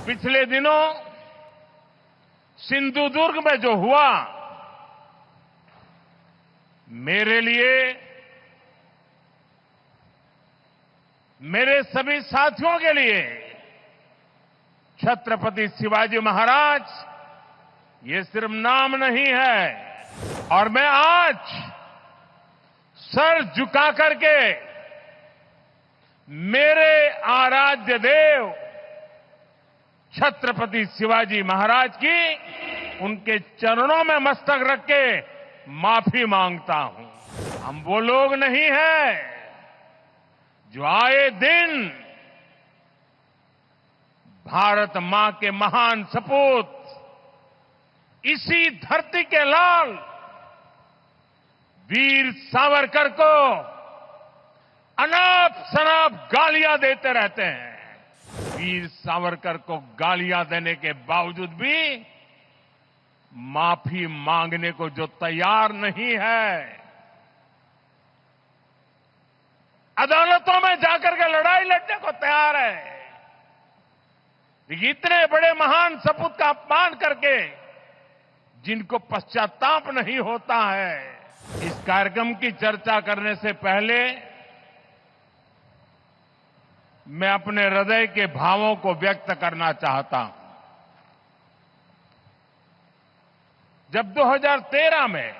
पिछले दिनों सिंधुदुर्ग में जो हुआ, मेरे लिए, मेरे सभी साथियों के लिए छत्रपति शिवाजी महाराज ये सिर्फ नाम नहीं है। और मैं आज सर झुका करके मेरे आराध्य देव छत्रपति शिवाजी महाराज की उनके चरणों में मस्तक रख के माफी मांगता हूं। हम वो लोग नहीं हैं जो आए दिन भारत मां के महान सपूत, इसी धरती के लाल वीर सावरकर को अनाप शनाप गालियां देते रहते हैं। वीर सावरकर को गालियां देने के बावजूद भी माफी मांगने को जो तैयार नहीं है, अदालतों में जाकर के लड़ाई लड़ने को तैयार है, इतने बड़े महान सपूत का अपमान करके जिनको पश्चाताप नहीं होता है। इस कार्यक्रम की चर्चा करने से पहले मैं अपने हृदय के भावों को व्यक्त करना चाहता हूं। जब 2013 में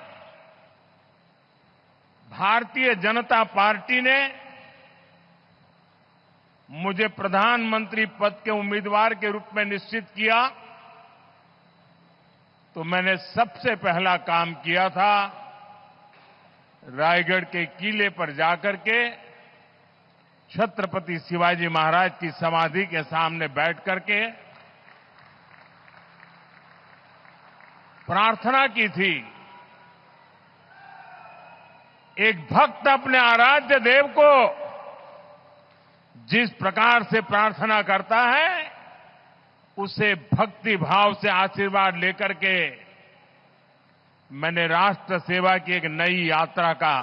भारतीय जनता पार्टी ने मुझे प्रधानमंत्री पद के उम्मीदवार के रूप में निश्चित किया, तो मैंने सबसे पहला काम किया था रायगढ़ के किले पर जाकर के छत्रपति शिवाजी महाराज की समाधि के सामने बैठ करके प्रार्थना की थी। एक भक्त अपने आराध्य देव को जिस प्रकार से प्रार्थना करता है, उसे भक्ति भाव से आशीर्वाद लेकर के मैंने राष्ट्र सेवा की एक नई यात्रा का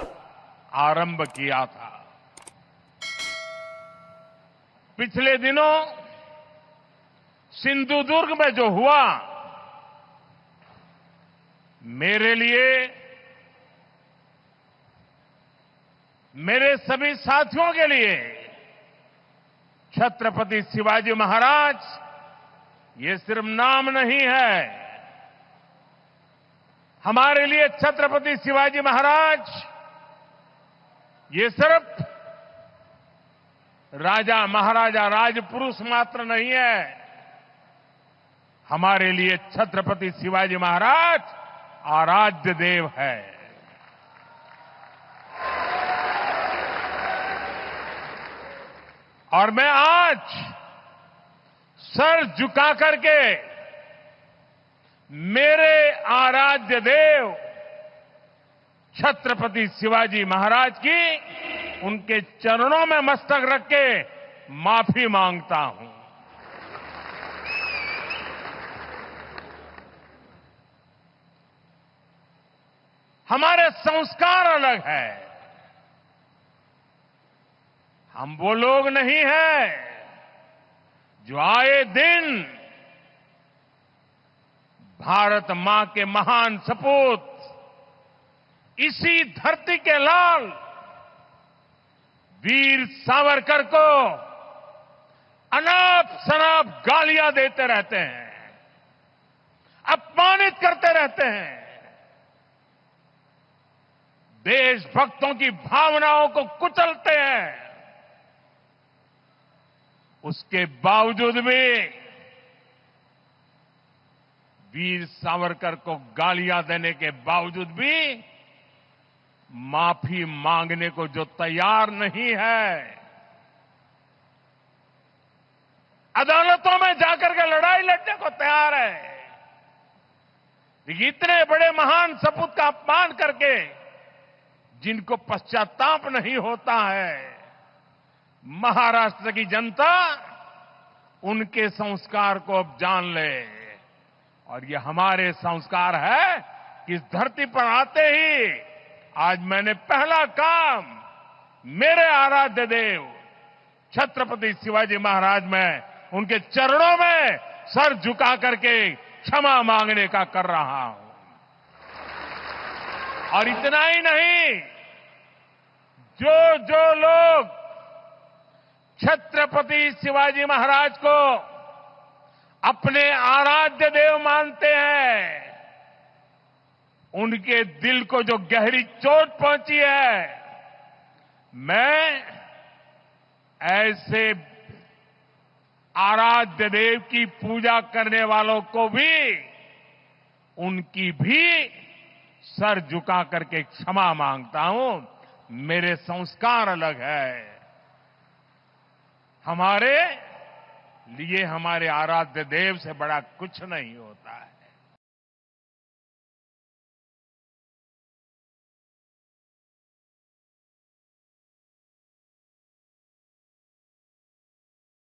आरंभ किया था। पिछले दिनों सिंधुदुर्ग में जो हुआ, मेरे लिए, मेरे सभी साथियों के लिए छत्रपति शिवाजी महाराज ये सिर्फ नाम नहीं है। हमारे लिए छत्रपति शिवाजी महाराज ये सिर्फ राजा महाराजा राजपुरुष मात्र नहीं है। हमारे लिए छत्रपति शिवाजी महाराज आराध्य देव है। और मैं आज सर झुका करके मेरे आराध्य देव छत्रपति शिवाजी महाराज की उनके चरणों में मस्तक रख के माफी मांगता हूं। हमारे संस्कार अलग है। हम वो लोग नहीं हैं जो आए दिन भारत मां के महान सपूत, इसी धरती के लाल वीर सावरकर को अनाप शनाप गालियां देते रहते हैं, अपमानित करते रहते हैं, देशभक्तों की भावनाओं को कुचलते हैं। उसके बावजूद भी वीर सावरकर को गालियां देने के बावजूद भी माफी मांगने को जो तैयार नहीं है, अदालतों में जाकर के लड़ाई लड़ने को तैयार है, इतने बड़े महान सपूत का अपमान करके जिनको पश्चाताप नहीं होता है। महाराष्ट्र की जनता उनके संस्कार को अब जान ले, और ये हमारे संस्कार है कि इस धरती पर आते ही आज मैंने पहला काम मेरे आराध्य देव छत्रपति शिवाजी महाराज में उनके चरणों में सर झुका करके क्षमा मांगने का कर रहा हूं। और इतना ही नहीं, जो लोग छत्रपति शिवाजी महाराज को अपने आराध्य देव मानते हैं, उनके दिल को जो गहरी चोट पहुंची है, मैं ऐसे आराध्य देव की पूजा करने वालों को भी, उनकी भी सर झुका करके क्षमा मांगता हूं। मेरे संस्कार अलग है। हमारे लिए हमारे आराध्य देव से बड़ा कुछ नहीं होता है।